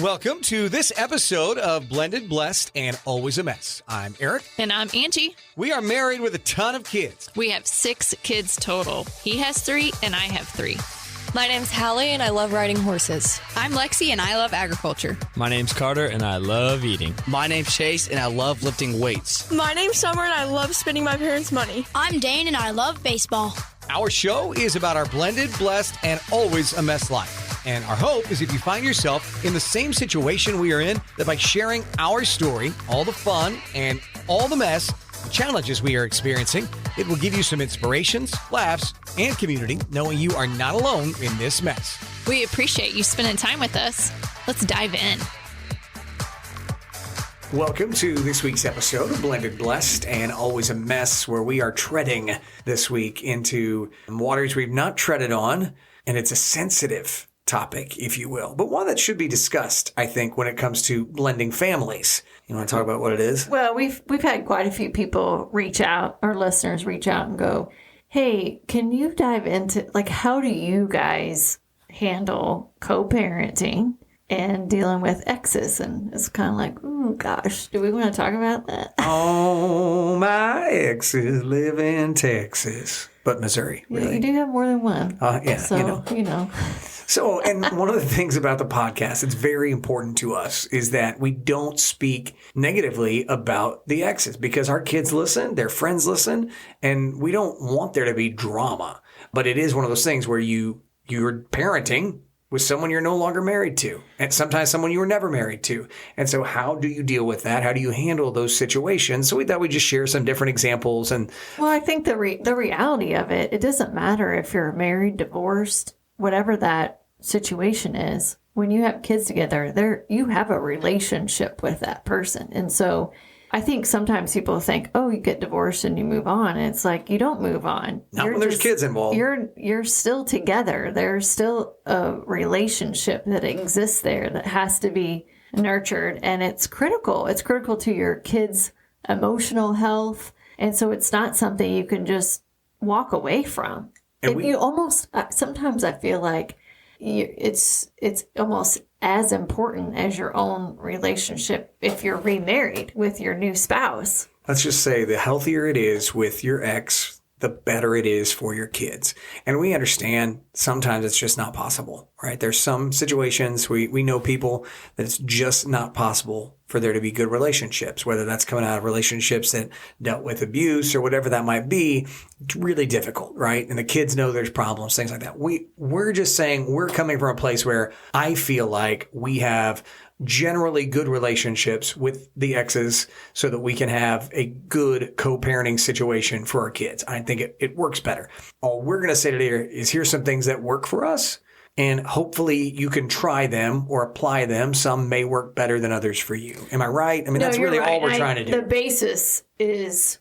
Welcome to this episode of Blended, Blessed, and Always a Mess. I'm Aric. And I'm Angie. We are married with a ton of kids. We have 6 kids total. He has 3 and I have 3. My name's Hallie and I love riding horses. I'm Lexi and I love agriculture. My name's Carter and I love eating. My name's Chase and I love lifting weights. My name's Summer and I love spending my parents' money. I'm Dane and I love baseball. Our show is about our blended, blessed, and always a mess life. And our hope is if you find yourself in the same situation we are in, that by sharing our story, all the fun and all the mess, the challenges we are experiencing, it will give you some inspirations, laughs, and community, knowing you are not alone in this mess. We appreciate you spending time with us. Let's dive in. Welcome to this week's episode of Blended, Blessed, and Always a Mess, where we are treading this week into waters we've not treaded on, and it's a sensitive topic, if you will, but one that should be discussed, I think, when it comes to blending families. You want to talk about what it is? Well, we've had quite a few people reach out, our listeners reach out and go, hey, can you dive into, like, how do you guys handle co-parenting and dealing with exes? And it's kind of like, oh, gosh, do we want to talk about that? Oh, my exes live in Texas, but Missouri, really. Yeah, you do have more than one. Yeah, so, you know. So, and one of the things about the podcast that's very important to us is that we don't speak negatively about the exes because our kids listen, their friends listen, and we don't want there to be drama. But it is one of those things where you're parenting with someone you're no longer married to, and sometimes someone you were never married to. And so how do you deal with that? How do you handle those situations? So we thought we'd just share some different examples. And well, I think the reality of it, it doesn't matter if you're married, divorced, whatever that situation is. When you have kids together, you have a relationship with that person. And so I think sometimes people think, oh, you get divorced and you move on. And it's like, you don't move on. Not when there's kids involved. You're still together. There's still a relationship that exists there that has to be nurtured. And it's critical. It's critical to your kids' emotional health. And so it's not something you can just walk away from. And you almost, sometimes I feel like it's almost as important as your own relationship if you're remarried with your new spouse. Let's just say the healthier it is with your ex, the better it is for your kids. And we understand sometimes it's just not possible, right? There's some situations we know people that it's just not possible for there to be good relationships, whether that's coming out of relationships that dealt with abuse or whatever that might be. It's really difficult, right? And the kids know there's problems, things like that. We're just saying we're coming from a place where I feel like we have generally good relationships with the exes so that we can have a good co-parenting situation for our kids. I think it works better. All we're going to say today is here's some things that work for us, and hopefully you can try them or apply them. Some may work better than others for you. Am I right? I mean, that's really all we're trying to do. The basis is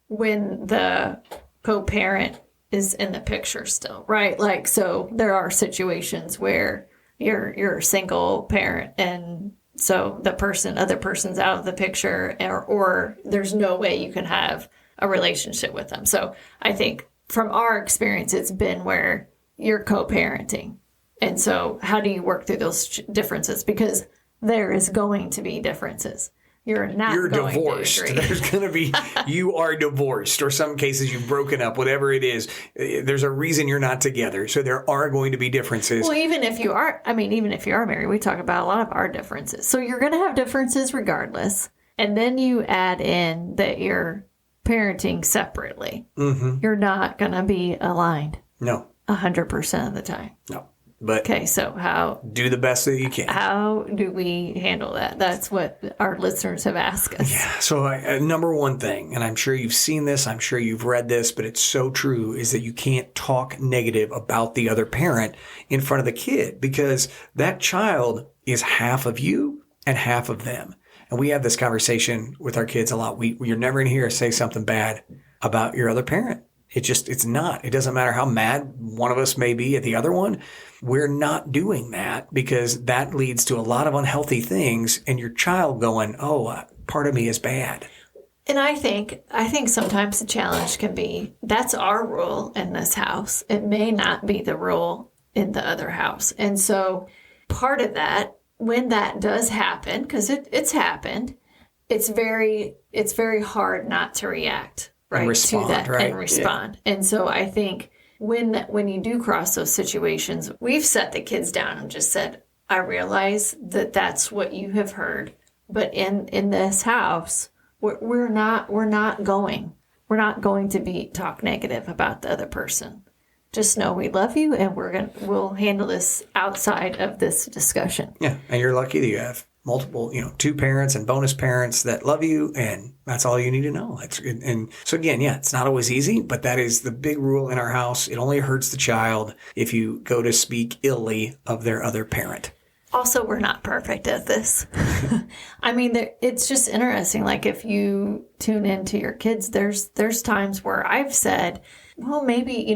when the co-parent is in the picture still, right? Like, so there are situations where you're a single parent, and so other person's out of the picture, or there's no way you can have a relationship with them. So I think from our experience, it's been where you're co-parenting. And so how do you work through those differences? Because there is going to be differences. You're going divorced. To agree. There's going to be, you are divorced, or some cases you've broken up, whatever it is. There's a reason you're not together. So there are going to be differences. Well, even if you are married, we talk about a lot of our differences. So you're going to have differences regardless. And then you add in that you're parenting separately. Mm-hmm. You're not going to be aligned. No. 100% of the time. No. But okay, so how do the best that you can. How do we handle that? That's what our listeners have asked us. Yeah. So number one thing, and I'm sure you've seen this, I'm sure you've read this, but it's so true, is that you can't talk negative about the other parent in front of the kid, because that child is half of you and half of them. And we have this conversation with our kids a lot. You're never going to hear us say something bad about your other parent. It's not. It doesn't matter how mad one of us may be at the other one. We're not doing that, because that leads to a lot of unhealthy things, and your child going, oh, part of me is bad. And I think sometimes the challenge can be, that's our rule in this house. It may not be the rule in the other house. And so part of that when that does happen, because it's happened, it's very hard not to react, right? And respond, to that right? And respond. Yeah. And so I think when you do cross those situations, we've set the kids down and just said, I realize that that's what you have heard, but in this house, we're not going to talk negative about the other person. Just know we love you, and we'll handle this outside of this discussion. Yeah, and you're lucky that you have multiple, 2 parents and bonus parents that love you, and that's all you need to know. And so again, yeah, it's not always easy, but that is the big rule in our house. It only hurts the child if you go to speak illy of their other parent. Also, we're not perfect at this. I mean, it's just interesting. Like if you tune into your kids, there's times where I've said, well, maybe,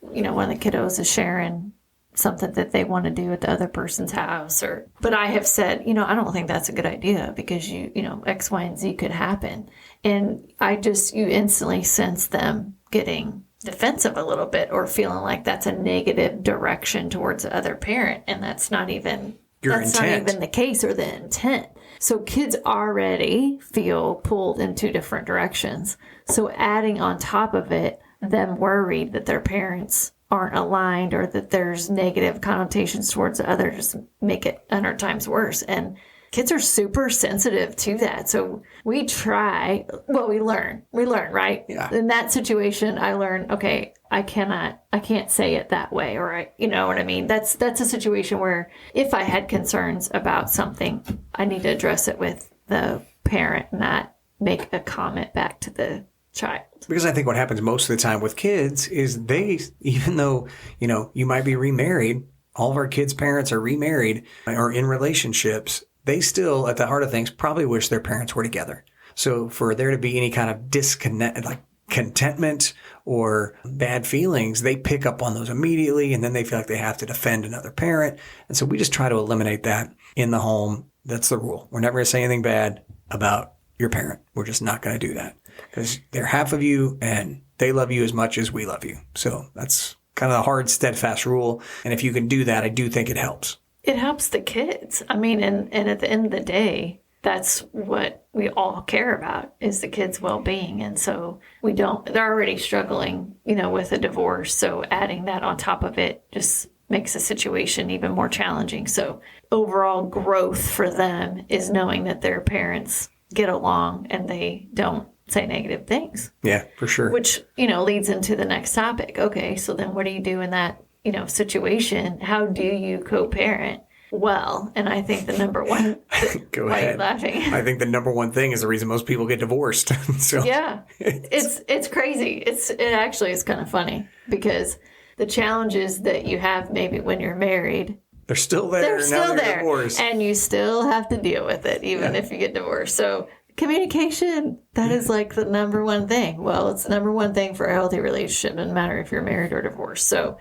one of the kiddos is sharing something that they want to do at the other person's house, but I have said, I don't think that's a good idea because X, Y, and Z could happen. And you instantly sense them getting defensive a little bit or feeling like that's a negative direction towards the other parent. And that's not even not even the case or the intent. So kids already feel pulled in 2 different directions. So adding on top of it, them worried that their parents aren't aligned or that there's negative connotations towards the other just make it 100 times worse. And kids are super sensitive to that. So we learn, right? Yeah. In that situation, I learned, okay, I can't say it that way. Or you know what I mean? That's a situation where if I had concerns about something, I need to address it with the parent, not make a comment back to the child. Because I think what happens most of the time with kids is they, even though, you might be remarried, all of our kids' parents are remarried or in relationships, they still, at the heart of things, probably wish their parents were together. So for there to be any kind of disconnect, like contentment or bad feelings, they pick up on those immediately, and then they feel like they have to defend another parent. And so we just try to eliminate that in the home. That's the rule. We're never going to say anything bad about your parent. We're just not going to do that because they're half of you and they love you as much as we love you. So that's kind of the hard, steadfast rule. And if you can do that, I do think it helps. It helps the kids. I mean, and at the end of the day, that's what we all care about is the kids' well-being. And so they're already struggling, with a divorce. So adding that on top of it just makes the situation even more challenging. So overall growth for them is knowing that their parents get along and they don't say negative things. Yeah, for sure. Which, leads into the next topic. Okay, so then what do you do in that, situation? How do you co-parent well? And I think the number one... Go why ahead. Are you laughing? I think the number one thing is the reason most people get divorced. So yeah, it's crazy. It actually is kind of funny because the challenges that you have maybe when you're married... They're still there. They're still there. Divorced. And you still have to deal with it, even if you get divorced. So communication, that is like the number one thing. Well, it's the number one thing for a healthy relationship, no matter if you're married or divorced. So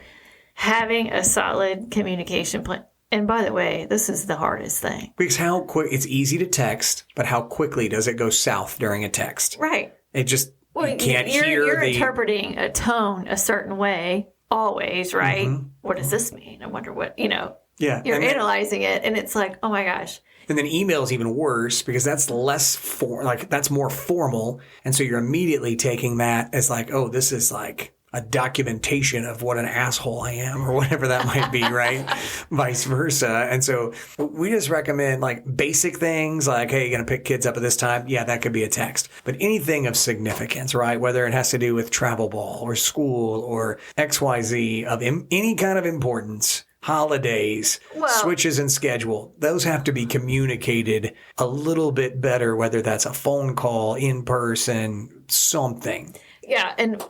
having a solid communication plan. And by the way, this is the hardest thing. Because how quick, it's easy to text, but how quickly does it go south during a text? Right. It just, you can't hear You're interpreting a tone a certain way always, right? Mm-hmm. What does this mean? I wonder what, Yeah. You're analyzing it, and it's like, oh my gosh. And then email is even worse because that's that's more formal. And so you're immediately taking that as like, oh, this is like a documentation of what an asshole I am or whatever that might be, right? Vice versa. And so we just recommend like basic things like, hey, you're going to pick kids up at this time. Yeah, that could be a text. But anything of significance, right? Whether it has to do with travel ball or school or XYZ of any kind of importance, holidays, switches in schedule, those have to be communicated a little bit better, whether that's a phone call, in person, something. Yeah, and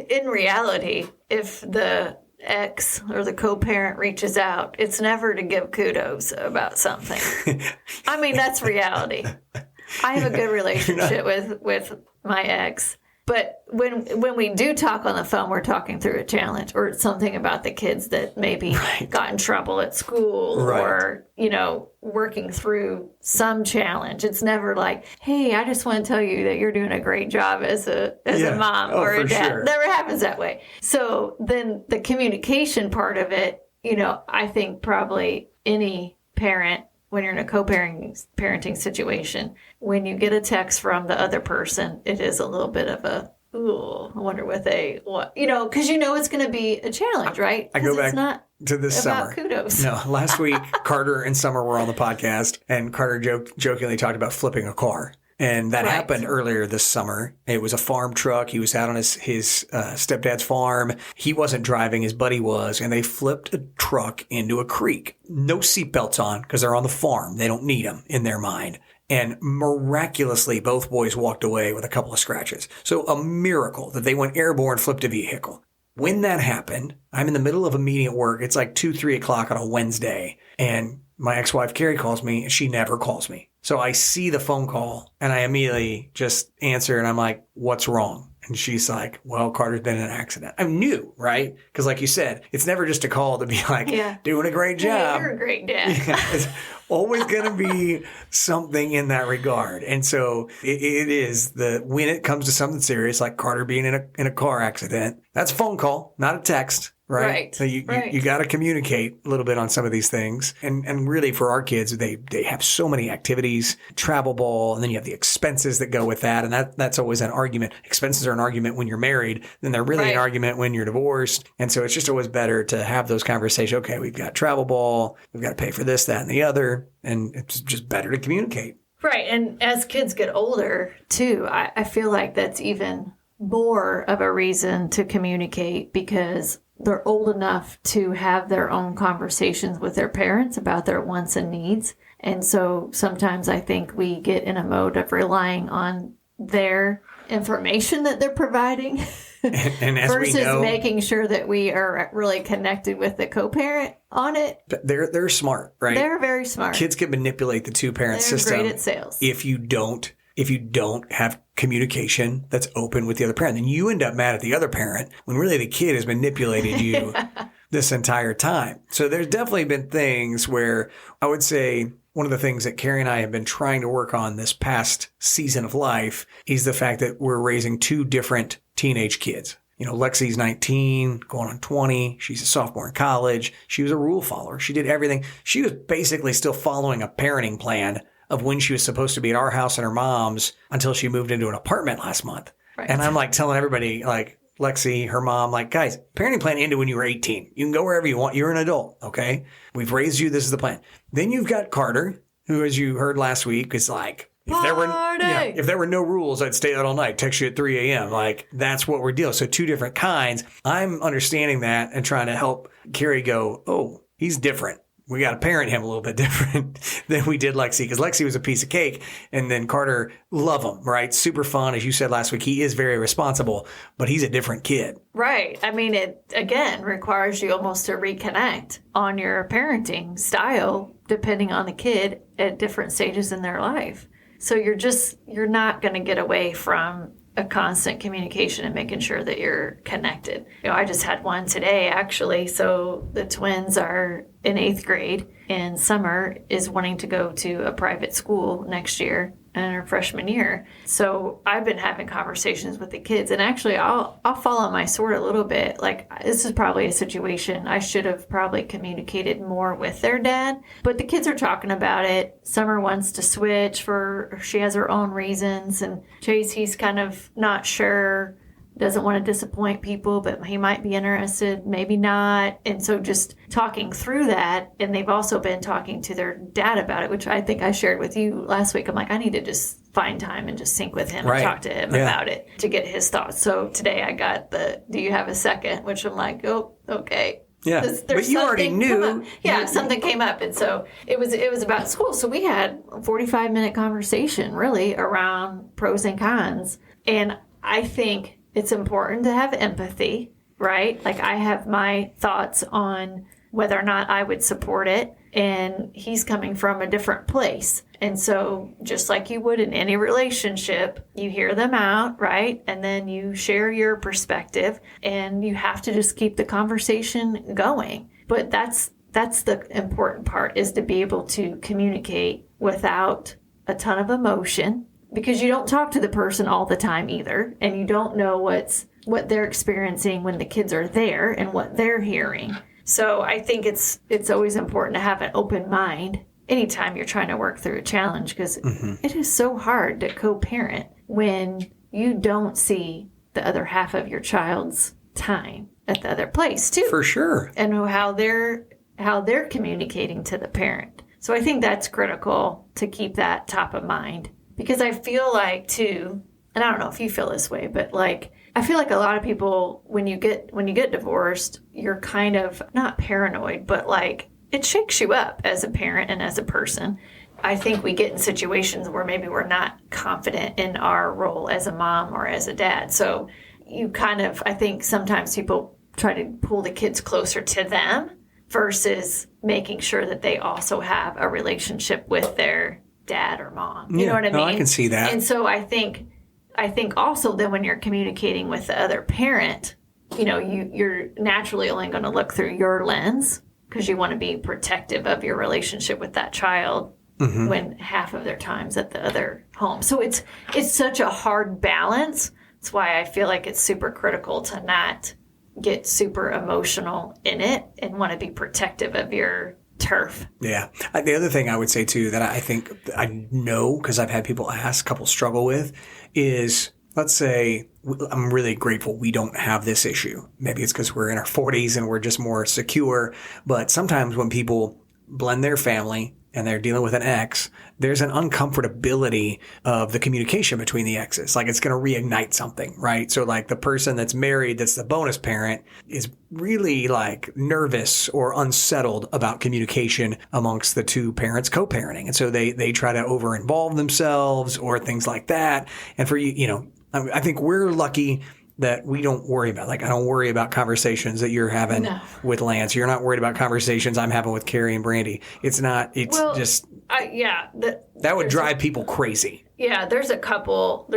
in reality, if the ex or the co-parent reaches out, it's never to give kudos about something. I mean, that's reality. I have a good relationship with my ex. But when we do talk on the phone, we're talking through a challenge or something about the kids that maybe got in trouble at school or, working through some challenge. It's never like, hey, I just want to tell you that you're doing a great job as a mom or a dad. Sure. Never happens that way. So then the communication part of it, I think probably any parent when you're in a co-parenting situation, when you get a text from the other person, it is a little bit of a, ooh, I wonder what, because it's going to be a challenge, right? I go back it's not to this about summer. Kudos. No, last week, Carter and Summer were on the podcast, and Carter jokingly talked about flipping a car. And that happened earlier this summer. It was a farm truck. He was out on his stepdad's farm. He wasn't driving. His buddy was. And they flipped a truck into a creek. No seatbelts on because they're on the farm. They don't need them in their mind. And miraculously, both boys walked away with a couple of scratches. So a miracle that they went airborne, flipped a vehicle. When that happened, I'm in the middle of a meeting at work. It's like 2, 3 o'clock on a Wednesday. And my ex-wife, Carrie, calls me, and she never calls me. So I see the phone call, and I immediately just answer, and I'm like, what's wrong? And she's like, well, Carter's been in an accident. I knew, right? Because like you said, it's never just a call to be like, doing a great job. You're a great dad. It's always going to be something in that regard. And so it is when it comes to something serious, like Carter being in a car accident, that's a phone call, not a text. Right. So you got to communicate a little bit on some of these things. And really for our kids, they have so many activities, travel ball, and then you have the expenses that go with that. And that's always an argument. Expenses are an argument when you're married. Then they're really an argument when you're divorced. And so it's just always better to have those conversations. Okay, we've got travel ball. We've got to pay for this, that, and the other. And it's just better to communicate. Right. And as kids get older, too, I feel like that's even more of a reason to communicate because they're old enough to have their own conversations with their parents about their wants and needs. And so sometimes I think we get in a mode of relying on their information that they're providing and as versus we know, making sure that we are really connected with the co-parent on it. They're smart, right? They're very smart. Kids can manipulate the two-parent system. They're great at sales. If you don't have communication that's open with the other parent, then you end up mad at the other parent when really the kid has manipulated you this entire time. So there's definitely been things where I would say one of the things that Carrie and I have been trying to work on this past season of life is the fact that we're raising 2 different teenage kids. Lexi's 19, going on 20. She's a sophomore in college. She was a rule follower. She did everything. She was basically still following a parenting plan of when she was supposed to be at our house and her mom's until she moved into an apartment last month. Right. And I'm like telling everybody, like Lexi, her mom, like, guys, parenting plan ended when you were 18. You can go wherever you want. You're an adult. Okay. We've raised you. This is the plan. Then you've got Carter, who, as you heard last week, is like, if there were no rules, I'd stay out all night, text you at 3 a.m. Like, that's what we're dealing. So 2 different kinds. I'm understanding that and trying to help Carrie go, oh, he's different. We got to parent him a little bit different than we did Lexi, because Lexi was a piece of cake. And then Carter, love him, right? Super fun. As you said last week, he is very responsible, but he's a different kid. Right. I mean, it, again, requires you almost to reconnect on your parenting style, depending on the kid at different stages in their life. So you're not going to get away from a constant communication and making sure that you're connected. I just had one today, actually. So the twins are in 8th grade, and Summer is wanting to go to a private school next year in her freshman year. So I've been having conversations with the kids, and actually I'll follow my sword a little bit. Like, this is probably a situation I should have probably communicated more with their dad, but the kids are talking about it. Summer wants to switch she has her own reasons, and Chase, he's kind of not sure, doesn't want to disappoint people, but he might be interested, maybe not. And so just talking through that, and they've also been talking to their dad about it, which I think I shared with you last week. I'm like, I need to just find time and just sync with him and talk to him about it to get his thoughts. So today I got do you have a second? Which I'm like, oh, okay. Yeah, but you already knew. Yeah, something came up. And so it was about school. So we had a 45-minute conversation really around pros and cons. And I think it's important to have empathy, right? Like, I have my thoughts on whether or not I would support it, and he's coming from a different place. And so just like you would in any relationship, you hear them out, right? And then you share your perspective, and you have to just keep the conversation going. But that's the important part, is to be able to communicate without a ton of emotion, because you don't talk to the person all the time either, and you don't know what they're experiencing when the kids are there and what they're hearing. So I think it's always important to have an open mind anytime you're trying to work through a challenge, because it is so hard to co-parent when you don't see the other half of your child's time at the other place too. For sure. And how they're communicating to the parent. So I think that's critical to keep that top of mind, because I feel like too, and I don't know if you feel this way, but like I feel like a lot of people when you get divorced, you're kind of not paranoid, but like it shakes you up as a parent and as a person. I think we get in situations where maybe we're not confident in our role as a mom or as a dad. So you kind of, I think sometimes people try to pull the kids closer to them versus making sure that they also have a relationship with their dad or mom. You know what I mean? No, I can see that. And so I think also that when you're communicating with the other parent, you know, you're naturally only going to look through your lens because you want to be protective of your relationship with that child when half of their time's at the other home. So it's such a hard balance. That's why I feel like it's super critical to not get super emotional in it and want to be protective of your turf. Yeah. The other thing I would say too that I think I know because I've had people ask, couples struggle with is, let's say, I'm really grateful we don't have this issue. Maybe it's because we're in our 40s and we're just more secure. But sometimes when people blend their family and they're dealing with an ex, there's an uncomfortability of the communication between the exes. Like it's going to reignite something, right? So like the person that's married, that's the bonus parent, is really like nervous or unsettled about communication amongst the two parents co-parenting. And so they try to over-involve themselves or things like that. And for you, you know, I think we're lucky that we don't worry about. Like, I don't worry about conversations that you're having with Lance. You're not worried about conversations I'm having with Carrie and Brandy. It's not, it's just, that would drive people crazy. Yeah, there's a couple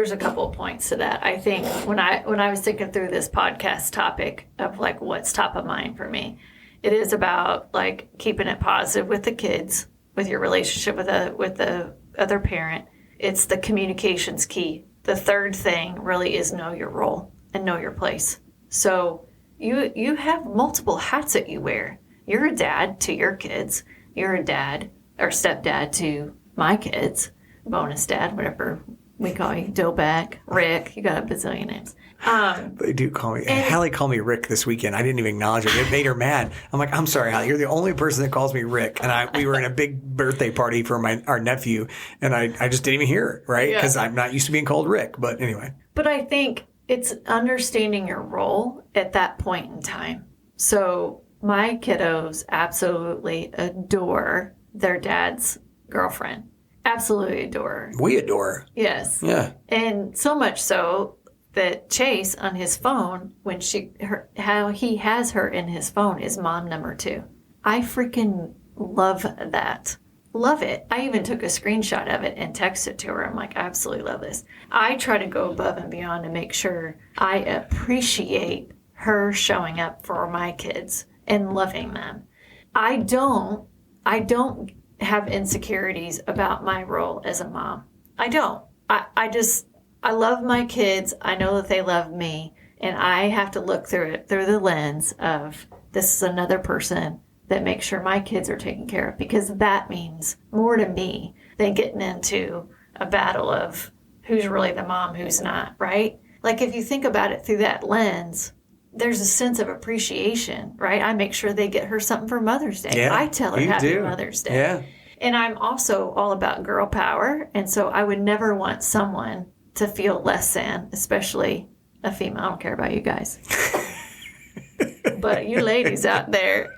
points to that. I think when I was thinking through this podcast topic of like what's top of mind for me, it is about like keeping it positive with the kids, with your relationship with the other parent. It's the communication's key. The third thing really is know your role and know your place. So you have multiple hats that you wear. You're a dad to your kids. You're a dad or stepdad to my kids. Bonus dad, whatever we call you. Doback, Rick. You got a bazillion names. They do call me. Hallie called me Rick this weekend. I didn't even acknowledge it. It made her mad. I'm like, I'm sorry, Hallie. You're the only person that calls me Rick. And we were in a big birthday party for our nephew, and I just didn't even hear it, right? Because I'm not used to being called Rick. But anyway. But I think it's understanding your role at that point in time. So my kiddos absolutely adore their dad's girlfriend. Absolutely adore her. We adore her. Yes. Yeah. And so much so that Chase on his phone, how he has her in his phone is mom number 2. I freaking love that. Love it. I even took a screenshot of it and texted to her. I'm like, I absolutely love this. I try to go above and beyond to make sure I appreciate her showing up for my kids and loving them. I don't have insecurities about my role as a mom. I don't. I love my kids. I know that they love me. And I have to look through it through the lens of this is another person that makes sure my kids are taken care of, because that means more to me than getting into a battle of who's really the mom, who's not, right? Like if you think about it through that lens, there's a sense of appreciation, right? I make sure they get her something for Mother's Day. Yeah, I tell her Happy Mother's Day. Yeah. And I'm also all about girl power. And so I would never want someone to feel less than, especially a female. I don't care about you guys. But you ladies out there.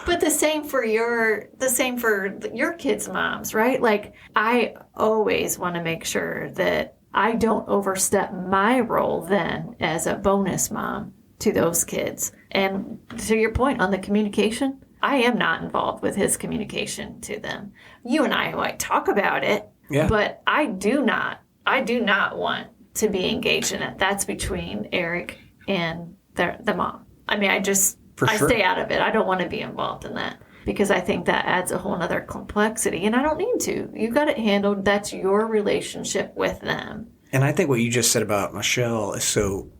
But the same for your kids' moms, right? Like I always want to make sure that I don't overstep my role then as a bonus mom to those kids. And to your point on the communication, I am not involved with his communication to them. You and I might talk about it, but I do not want to be engaged in it. That's between Aric and the mom. I mean, I stay out of it. I don't want to be involved in that because I think that adds a whole nother complexity, and I don't need to. You got it handled. That's your relationship with them. And I think what you just said about Michelle is so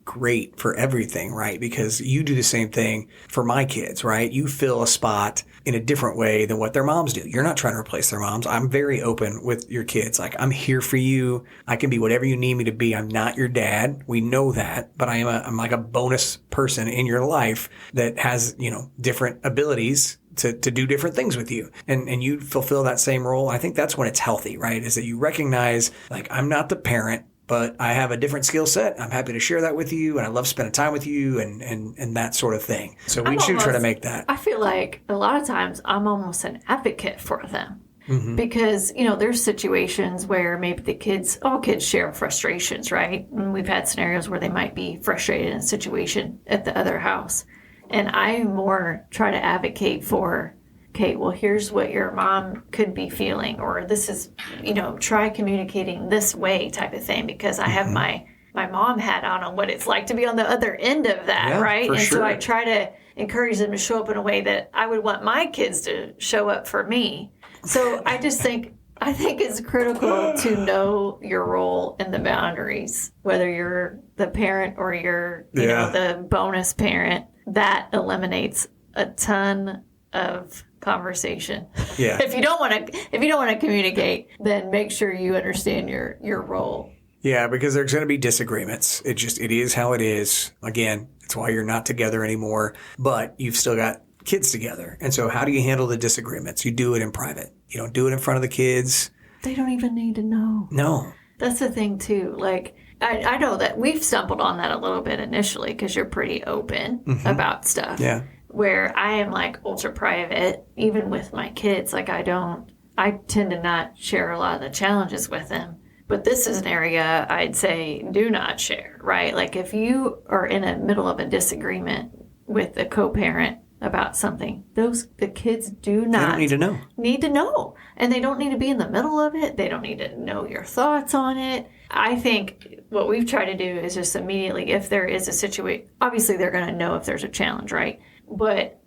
great for everything, right? Because you do the same thing for my kids, right? You fill a spot in a different way than what their moms do. You're not trying to replace their moms. I'm very open with your kids. Like, I'm here for you. I can be whatever you need me to be. I'm not your dad. We know that, but I'm like a bonus person in your life that has, different abilities to do different things with you. And you fulfill that same role. I think that's when it's healthy, right? Is that you recognize, like, I'm not the parent, but I have a different skill set. I'm happy to share that with you, and I love spending time with you and that sort of thing. So we should try to make that. I feel like a lot of times I'm almost an advocate for them. Because, there's situations where maybe all kids share frustrations, right? And we've had scenarios where they might be frustrated in a situation at the other house. And I more try to advocate for, okay, well, here's what your mom could be feeling, or this is, try communicating this way type of thing, because I have my mom hat on what it's like to be on the other end of that, right? And so I try to encourage them to show up in a way that I would want my kids to show up for me. So I think it's critical to know your role and the boundaries, whether you're the parent or you're, the bonus parent. That eliminates a ton of conversation. Yeah. If you don't want to communicate, then make sure you understand your role. Yeah, because there's going to be disagreements. It is how it is. Again, it's why you're not together anymore, but you've still got kids together. And so how do you handle the disagreements? You do it in private. You don't do it in front of the kids. They don't even need to know. No. That's the thing too. Like, I know that we've stumbled on that a little bit initially because you're pretty open about stuff. Yeah. Where I am like ultra private, even with my kids. Like, I tend to not share a lot of the challenges with them. But this is an area I'd say do not share, right? Like, if you are in the middle of a disagreement with a co-parent about something, the kids do not they don't need to know. And they don't need to be in the middle of it. They don't need to know your thoughts on it. I think what we've tried to do is just immediately, if there is a situation, obviously they're going to know if there's a challenge, right? But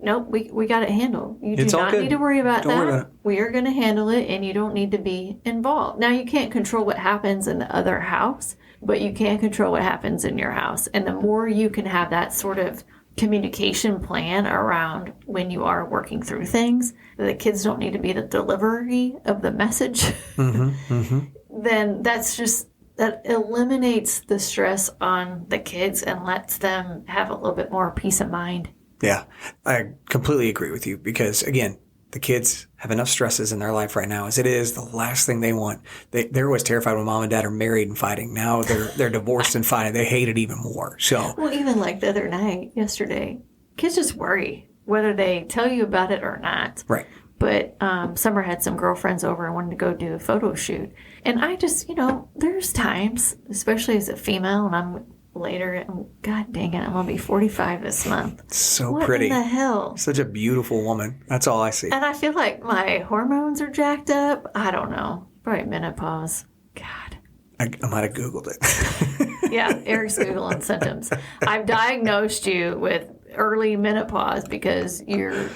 nope, we got it handled. You do not need to worry about that. Worry about it. We are going to handle it, and you don't need to be involved. Now, you can't control what happens in the other house, but you can control what happens in your house. And the more you can have that sort of communication plan around when you are working through things, the kids don't need to be the delivery of the message, then that eliminates the stress on the kids and lets them have a little bit more peace of mind. Yeah, I completely agree with you because, again, the kids have enough stresses in their life right now as it is. The last thing they want, they're always terrified when mom and dad are married and fighting. Now they're divorced and fighting. They hate it even more. So, well, even like the other night, yesterday, kids just worry whether they tell you about it or not. Right. But Summer had some girlfriends over and wanted to go do a photo shoot. And I just, there's times, especially as a female, and I'm later, and God dang it, I'm going to be 45 this month. So what pretty. What in the hell? Such a beautiful woman. That's all I see. And I feel like my hormones are jacked up. I don't know. Probably menopause. God. I might have Googled it. Yeah, Eric's Googling symptoms. I've diagnosed you with early menopause because you're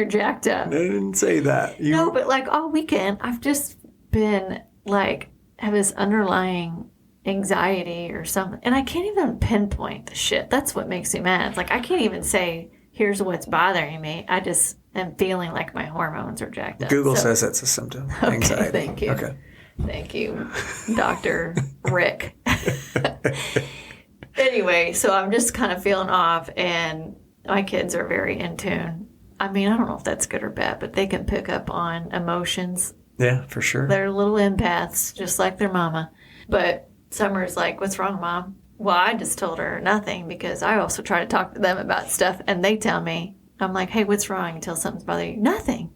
jacked up. I didn't say that. No, but like all weekend, I've just been like, have this underlying anxiety or something. And I can't even pinpoint the shit. That's what makes me mad. It's like, I can't even say, here's what's bothering me. I just am feeling like my hormones are jacked up. Google says that's a symptom. Anxiety. Thank you. Okay. Thank you, Dr. Rick. Anyway, so I'm just kind of feeling off, and my kids are very in tune. I mean, I don't know if that's good or bad, but they can pick up on emotions. Yeah, for sure. They're little empaths, just like their mama. But Summer's like, what's wrong, Mom? Well, I just told her nothing because I also try to talk to them about stuff, and they tell me, I'm like, hey, what's wrong? Until something's bothering you. Nothing.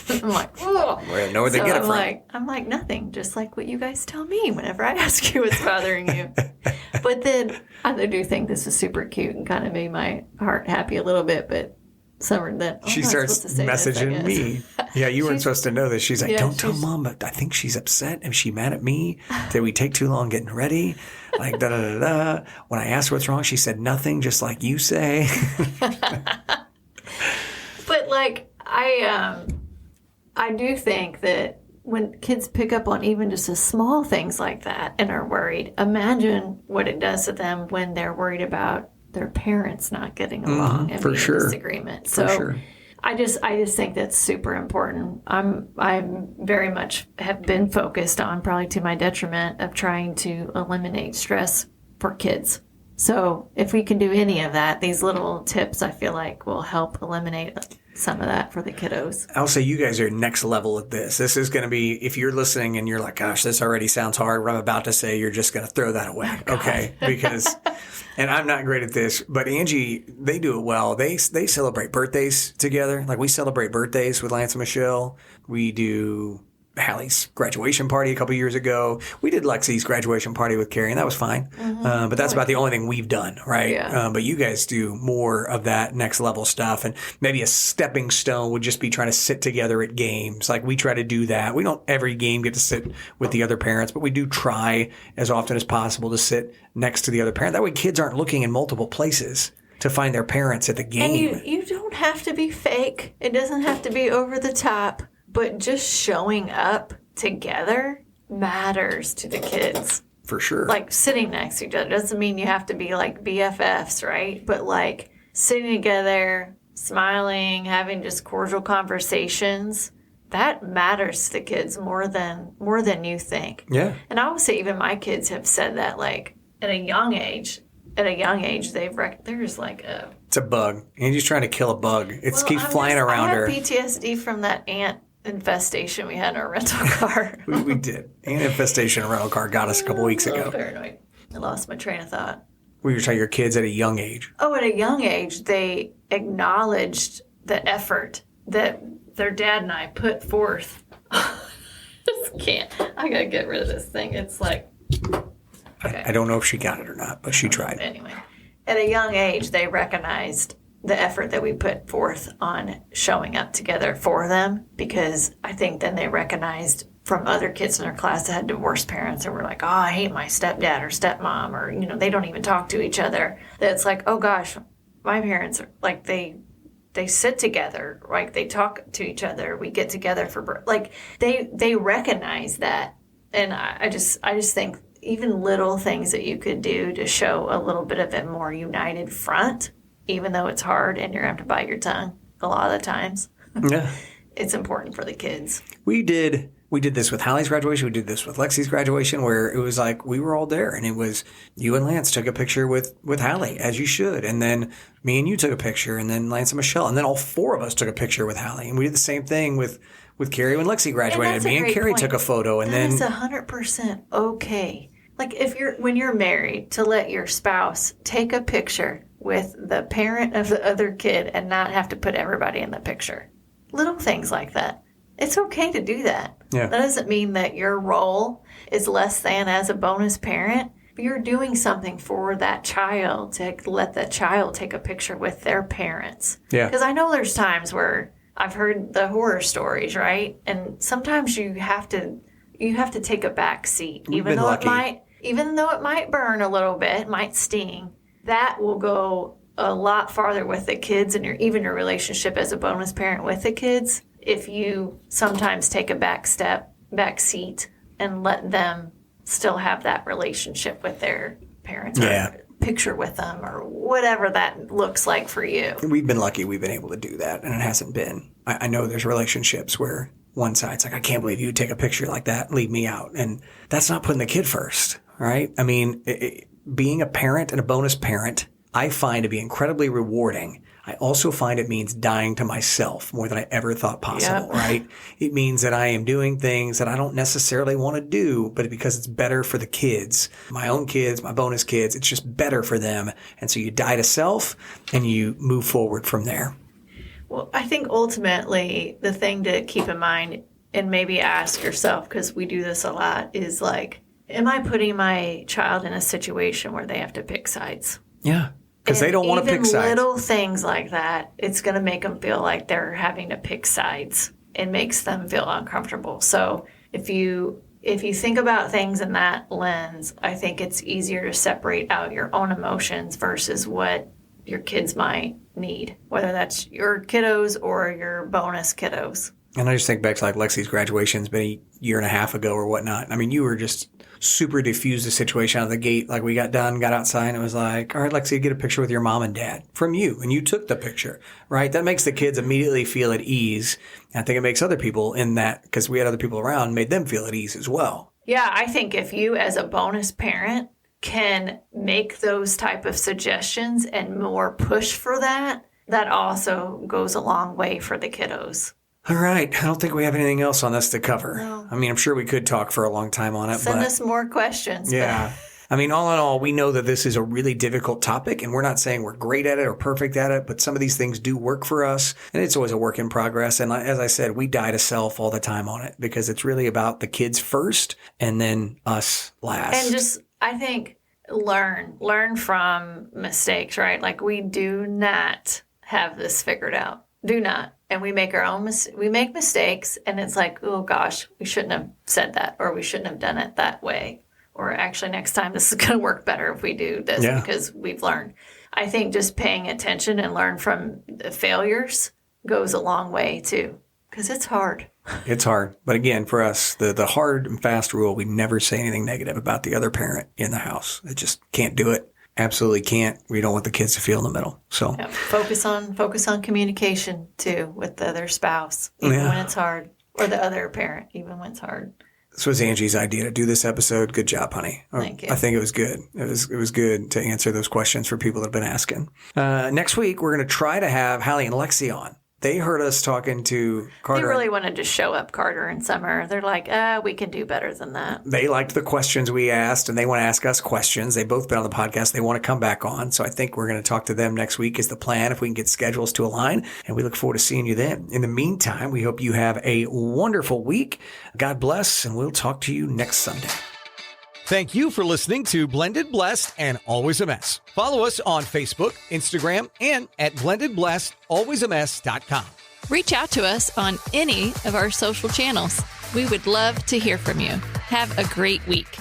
I'm like, oh. Well, I know where they get it from. I'm like, nothing. Just like what you guys tell me whenever I ask you what's bothering you. But then I do think this is super cute and kind of made my heart happy a little bit, but Summer then she starts messaging me. Yeah, you weren't supposed to know this. She's like, don't tell Mom, but I think she's upset. Is she mad at me? Did we take too long getting ready? Like, da da da da. When I asked what's wrong, she said nothing, just like you say. But like, I do think that when kids pick up on even just the small things like that and are worried, imagine what it does to them when they're worried about their parents not getting along and being in disagreement. So I just think that's super important. I'm very much have been focused on, probably to my detriment, of trying to eliminate stress for kids. So if we can do any of that, these little tips I feel like will help eliminate some of that for the kiddos. I'll say you guys are next level at this. This is going to be, if you're listening and you're like, gosh, this already sounds hard, what I'm about to say, you're just going to throw that away. Oh, okay? Because, and I'm not great at this, but Angie, they do it well. They celebrate birthdays together. Like we celebrate birthdays with Lance and Michelle. We do Hallie's graduation party a couple years ago. We did Lexi's graduation party with Carrie, and that was fine. But that's about the only thing we've done, right? Yeah. But you guys do more of that next level stuff, and maybe a stepping stone would just be trying to sit together at games. Like we try to do that. We don't every game get to sit with the other parents, but we do try as often as possible to sit next to the other parent. That way kids aren't looking in multiple places to find their parents at the game. And you don't have to be fake. It doesn't have to be over the top. But just showing up together matters to the kids. For sure. Like sitting next to each other doesn't mean you have to be like BFFs, right? But like sitting together, smiling, having just cordial conversations, that matters to the kids more than you think. Yeah. And I would say even my kids have said that, like at a young age, there's like a... It's a bug. Angie's trying to kill a bug. It keeps flying around her. I have PTSD from that ant infestation we had in our rental car. we did. Ant infestation rental car got us a couple weeks ago. Paranoid. I lost my train of thought. We were telling your kids at a young age. Oh, at a young age, they acknowledged the effort that their dad and I put forth. Just can't. I gotta get rid of this thing. It's like... Okay. I don't know if she got it or not, but she tried. Anyway, at a young age, they recognized the effort that we put forth on showing up together for them, because I think then they recognized from other kids in their class that had divorced parents and were like, oh, I hate my stepdad or stepmom, or, they don't even talk to each other. That it's like, oh gosh, my parents are like, they sit together, like they talk to each other. We get together for, like they recognize that. And I just think, even little things that you could do to show a little bit of a more united front, even though it's hard and you're going to have to bite your tongue a lot of the times. Yeah. It's important for the kids. We did this with Hallie's graduation. We did this with Lexi's graduation, where it was like we were all there, and it was you and Lance took a picture with Hallie, as you should, and then me and you took a picture, and then Lance and Michelle, and then all four of us took a picture with Hallie, and we did the same thing with Carrie when Lexi graduated. Me and Carrie took a photo, and then it's 100% okay. Like when you're married, to let your spouse take a picture with the parent of the other kid and not have to put everybody in the picture. Little things like that. It's okay to do that. Yeah. That doesn't mean that your role is less than as a bonus parent. But you're doing something for that child to let that child take a picture with their parents. Yeah. Because I know there's times where I've heard the horror stories, right? And sometimes you have to take a back seat, even though it might burn a little bit, it might sting. That will go a lot farther with the kids and even your relationship as a bonus parent with the kids if you sometimes take a back seat and let them still have that relationship with their parents. Yeah. Or picture with them or whatever that looks like for you. We've been lucky we've been able to do that, and it hasn't been. I know there's relationships where one side's like, I can't believe you would take a picture like that and leave me out. And that's not putting the kid first, right? I mean, being a parent and a bonus parent, I find to be incredibly rewarding. I also find it means dying to myself more than I ever thought possible, right? It means that I am doing things that I don't necessarily want to do, but because it's better for the kids, my own kids, my bonus kids, it's just better for them. And so you die to self and you move forward from there. Well, I think ultimately the thing to keep in mind and maybe ask yourself, because we do this a lot, is like, am I putting my child in a situation where they have to pick sides? Yeah. Because they don't want to pick sides. Little things like that, it's going to make them feel like they're having to pick sides. It makes them feel uncomfortable. So if you think about things in that lens, I think it's easier to separate out your own emotions versus what your kids might need, whether that's your kiddos or your bonus kiddos. And I just think back to like Lexi's graduation's been a year and a half ago or whatnot. I mean, you were just super diffused the situation out of the gate. Like we got done, got outside, and it was like, all right, Lexi, get a picture with your mom and dad from you. And you took the picture, right? That makes the kids immediately feel at ease. And I think it makes other people in that, because we had other people around, made them feel at ease as well. Yeah, I think if you as a bonus parent can make those type of suggestions and more push for that, that also goes a long way for the kiddos. All right. I don't think we have anything else on this to cover. No. I mean, I'm sure we could talk for a long time on it. Send us more questions. Yeah. I mean, all in all, we know that this is a really difficult topic, and we're not saying we're great at it or perfect at it, but some of these things do work for us, and it's always a work in progress. And as I said, we die to self all the time on it because it's really about the kids first and then us last. And just, I think, learn from mistakes, right? Like we do not have this figured out. Do not. And we make our own we make mistakes, and it's like, oh gosh, we shouldn't have said that, or we shouldn't have done it that way. Or actually next time this is going to work better if we do this because we've learned. I think just paying attention and learn from the failures goes a long way too, because it's hard. It's hard. But again, for us, the hard and fast rule, we never say anything negative about the other parent in the house. It just can't do it. Absolutely can't. We don't want the kids to feel in the middle. So focus on communication too with the other spouse, even when it's hard, or the other parent, even when it's hard. This was Angie's idea to do this episode. Good job, honey. Thank you. I think it was good. It was good to answer those questions for people that have been asking. Next week, we're going to try to have Hallie and Lexi on. They heard us talking to Carter. They really wanted to show up, Carter and Summer. They're like, we can do better than that. They liked the questions we asked, and they want to ask us questions. They've both been on the podcast. They want to come back on. So I think we're going to talk to them next week is the plan, if we can get schedules to align. And we look forward to seeing you then. In the meantime, we hope you have a wonderful week. God bless, and we'll talk to you next Sunday. Thank you for listening to Blended, Blessed, and Always a Mess. Follow us on Facebook, Instagram, and at blendedblessedalwaysamess.com. Reach out to us on any of our social channels. We would love to hear from you. Have a great week.